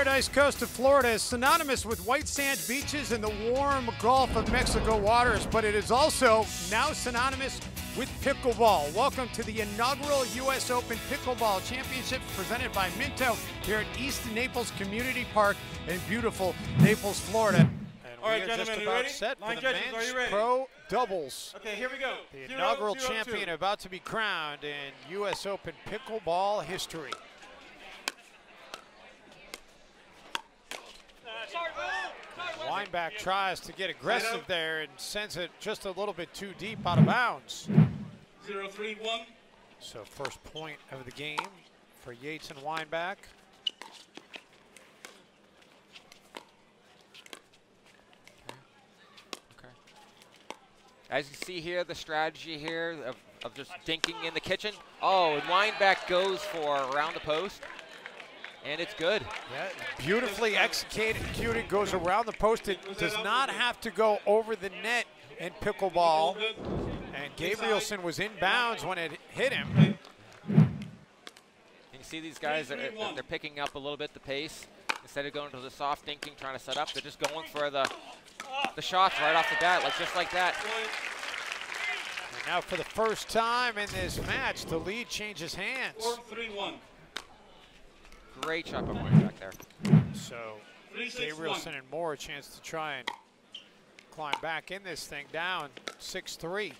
Paradise Coast of Florida is synonymous with white sand beaches and the warm Gulf of Mexico waters, but it is also now synonymous with pickleball. Welcome to the inaugural US Open Pickleball Championship presented by Minto here at East Naples Community Park in beautiful Naples, Florida. And all right, we are gentlemen, just you about ready? set for Line the judges, men's are you ready? pro doubles. Okay, here we go. The inaugural champion about to be crowned in US Open pickleball history. Weinbach tries to get aggressive there and sends it just a little bit too deep out of bounds. 0-3-1. So first point of the game for Yates and Weinbach. Okay. As you see here, the strategy here of just dinking in the kitchen. Oh, and Weinbach goes for around the post. And it's good. Yeah, beautifully executed, goes around the post. It does not have to go over the net in pickleball. And Gabrielsen was in bounds when it hit him. You see these guys, they're picking up a little bit the pace. Instead of going to the soft dinking, trying to set up, they're just going for the shots right off the bat, just like that. And now for the first time in this match, the lead changes hands. 4-3-1. Great shot by Weinbach there. So Gabrielsen and Moore a chance to try and climb back in this thing down 6-3.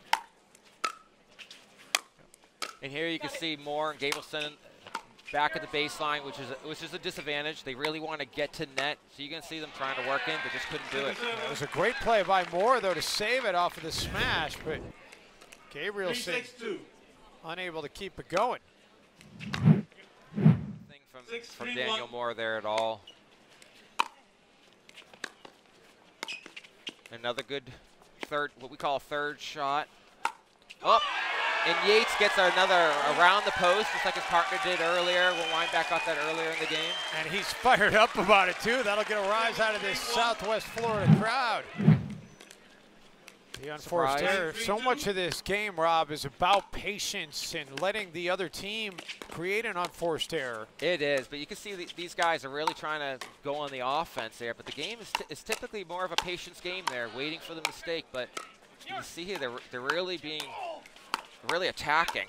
And here you can see Moore and Gabrielsen back at the baseline, which is a disadvantage. They really want to get to net, so you can see them trying to work in, but just couldn't do it. It was a great play by Moore though to save it off of the smash, but Gabrielsen unable to keep it going. From Daniel Moore there at all. Another good third, what we call a third shot. Oh, and Yates gets another around the post, just like his partner did earlier when Weinbach got that earlier in the game. And he's fired up about it too. That'll get a rise out of this Southwest Florida crowd. The unforced error. So much of this game, Rob, is about patience and letting the other team create an unforced error. It is, but you can see these guys are really trying to go on the offense there. But the game is typically more of a patience game there, waiting for the mistake. But you can see here they're really attacking.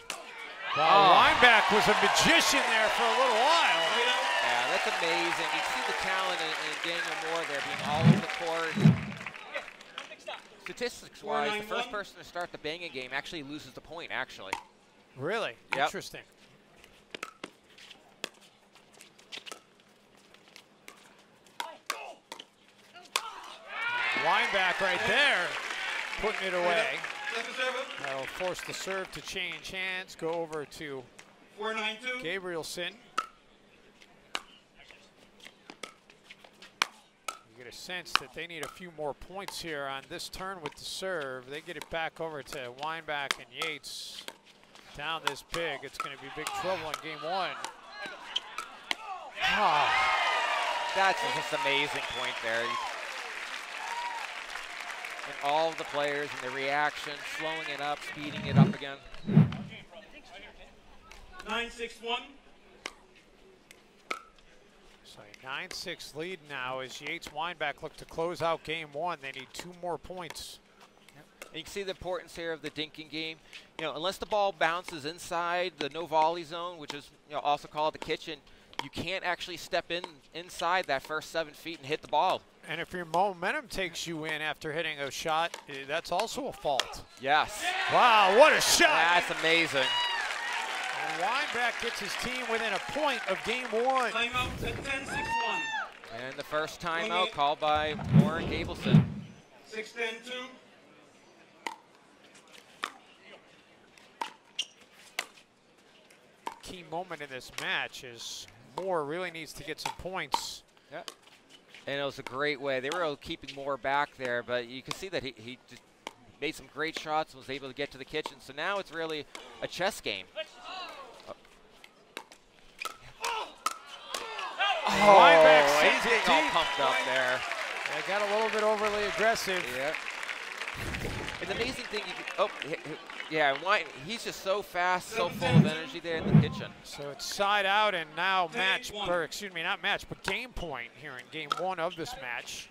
Wow, Weinbach was a magician there for a little while. Yeah, that's amazing. You see the talent in Daniel Moore there, being all over the court. Statistics-wise, the first person to start the banging game actually loses the point, actually. Really? Yep. Interesting. Weinbach right there, putting it away. That'll force the serve to change hands, go over to Gabrielsen. You get a sense that they need a few more points here on this turn with the serve. They get it back over to Weinbach and Yates. Down this big, it's going to be big trouble in game one. Oh, that's just amazing point there. And all of the players and the reaction, slowing it up, speeding it up again. 9-6-1. So a 9-6 lead now as Yates Weinbach look to close out game one. They need 2 more points. And you can see the importance here of the dinking game. You know, unless the ball bounces inside the no volley zone, which is also called the kitchen, you can't actually step inside that first 7 feet and hit the ball. And if your momentum takes you in after hitting a shot, that's also a fault. Yes. Wow, what a shot. That's amazing. And Weinbach gets his team within a point of game one. Timeout at 10-6-1. And the first timeout called by Moore and Gabrielsen. 6-10-2. Key moment in this match is Moore really needs to get some points. Yeah. And it was a great way. They were keeping Moore back there, but you can see that he just made some great shots and was able to get to the kitchen. So now it's really a chess game. Weinbach he's sees it getting all deep. pumped up there. They got a little bit overly aggressive. Yeah. And the amazing thing, yeah, he's just so fast, so full of energy there in the kitchen. So it's side out and now not match, but game point here in game 1 of this match.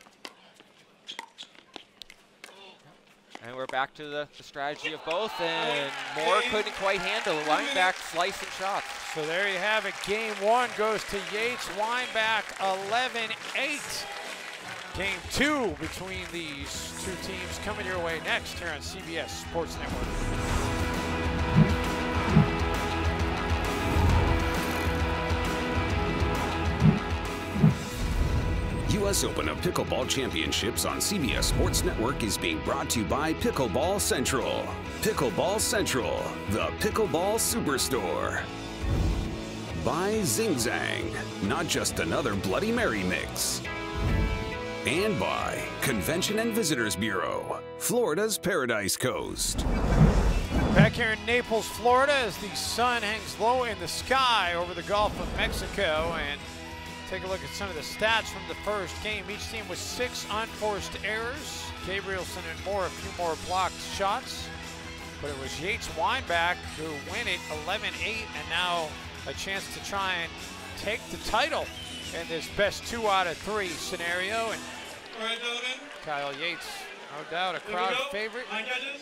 And we're back to the strategy of both, and Moore couldn't quite handle it. Weinbach slicing shots. So there you have it. Game 1 goes to Yates. Weinbach 11-8. Game 2 between these two teams coming your way next here on CBS Sports Network. US Open of Pickleball Championships on CBS Sports Network is being brought to you by Pickleball Central. Pickleball Central, the Pickleball Superstore. By Zing Zang, not just another Bloody Mary mix. And by Convention and Visitors Bureau, Florida's Paradise Coast. Back here in Naples, Florida, as the sun hangs low in the sky over the Gulf of Mexico. And take a look at some of the stats from the first game. Each team with 6 unforced errors. Gabrielsen and Moore, a few more blocked shots. But it was Yates Weinbach who win it 11-8, and now a chance to try and take the title in this best 2 out of 3 scenario. And Kyle Yates, no doubt a crowd favorite,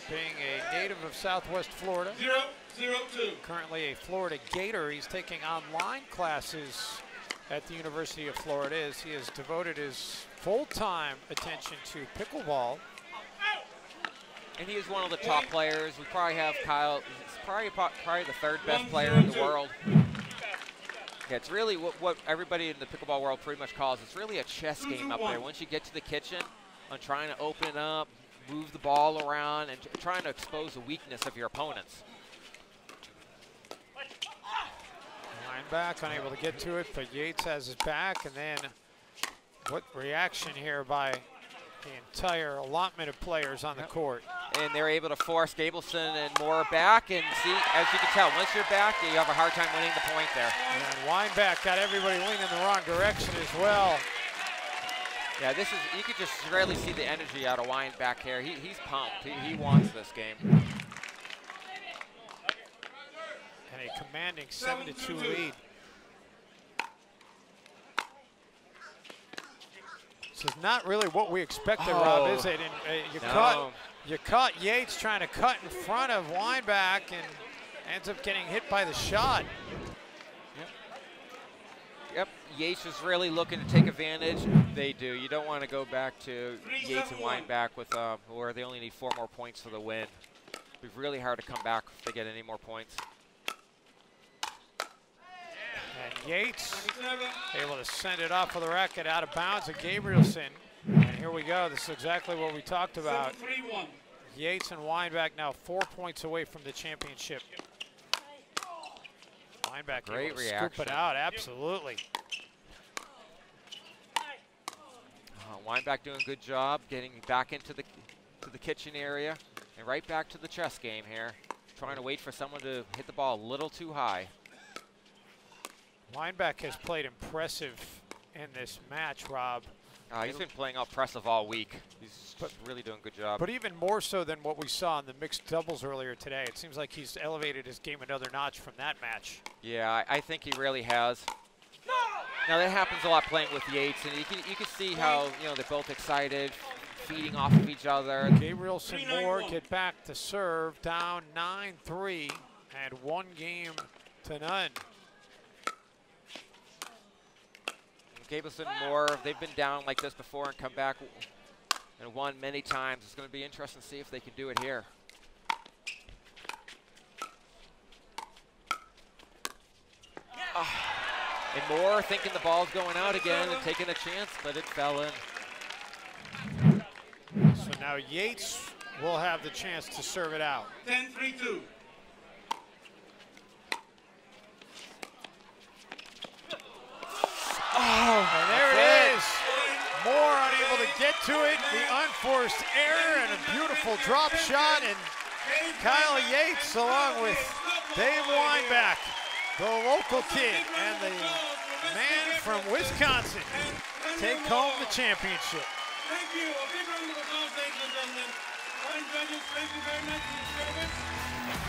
being a native of Southwest Florida. 0-0-2. Currently a Florida Gator. He's taking online classes at the University of Florida as he has devoted his full-time attention to pickleball. And he is one of the top players. We probably have Kyle, he's probably the 3rd best player in the world. Yeah, it's really what everybody in the pickleball world pretty much calls, it's really a chess game up there. Once you get to the kitchen, on trying to open it up, move the ball around, and trying to expose the weakness of your opponents. Weinbach unable to get to it, but Yates has his back, and then what reaction here by the entire allotment of players on the court. And they're able to force Gabrielsen and Moore back, and see, as you can tell, once you're back, you have a hard time winning the point there. And Weinbach got everybody leaning the wrong direction as well. Yeah, this is, you could just really see the energy out of Weinbach here. He's pumped. He wants this game. And a commanding 7-2 lead. This is not really what we expected, Rob, is it? And you caught Yates trying to cut in front of Weinbach and ends up getting hit by the shot. Yep, Yates is really looking to take advantage. They do. You don't want to go back to Yates and Weinbach with where they only need 4 more points for the win. It'd be really hard to come back if they get any more points. And Yates able to send it off of the racket out of bounds at Gabrielsen. And here we go. This is exactly what we talked about. Yates and Weinbach now 4 points away from the championship. Weinbach Great able to reaction. scoop it out, absolutely. Weinbach doing a good job getting back into the kitchen area and right back to the chess game here. Trying to wait for someone to hit the ball a little too high. Weinbach has played impressive in this match, Rob. He's been playing impressive all week. He's really doing a good job. But even more so than what we saw in the mixed doubles earlier today. It seems like he's elevated his game another notch from that match. Yeah, I think he really has. Now that happens a lot playing with Yates, and you can see how they're both excited, feeding off of each other. Gabrielsen Moore get back to serve, down 9-3, and 1-0. Gabrielsen Moore, they've been down like this before and come back and won many times. It's going to be interesting to see if they can do it here. And Moore thinking the ball's going out again and taking a chance, but it fell in. So now Yates will have the chance to serve it out. 10-3-2. And there it is. Moore unable to get to it. The unforced error and a beautiful drop shot. And Kyle Yates along with Dave Weinbach, the local kid and the man from Wisconsin, take home the championship. Thank you. A big round of applause, ladies and gentlemen. Judges, thank you very much for your service.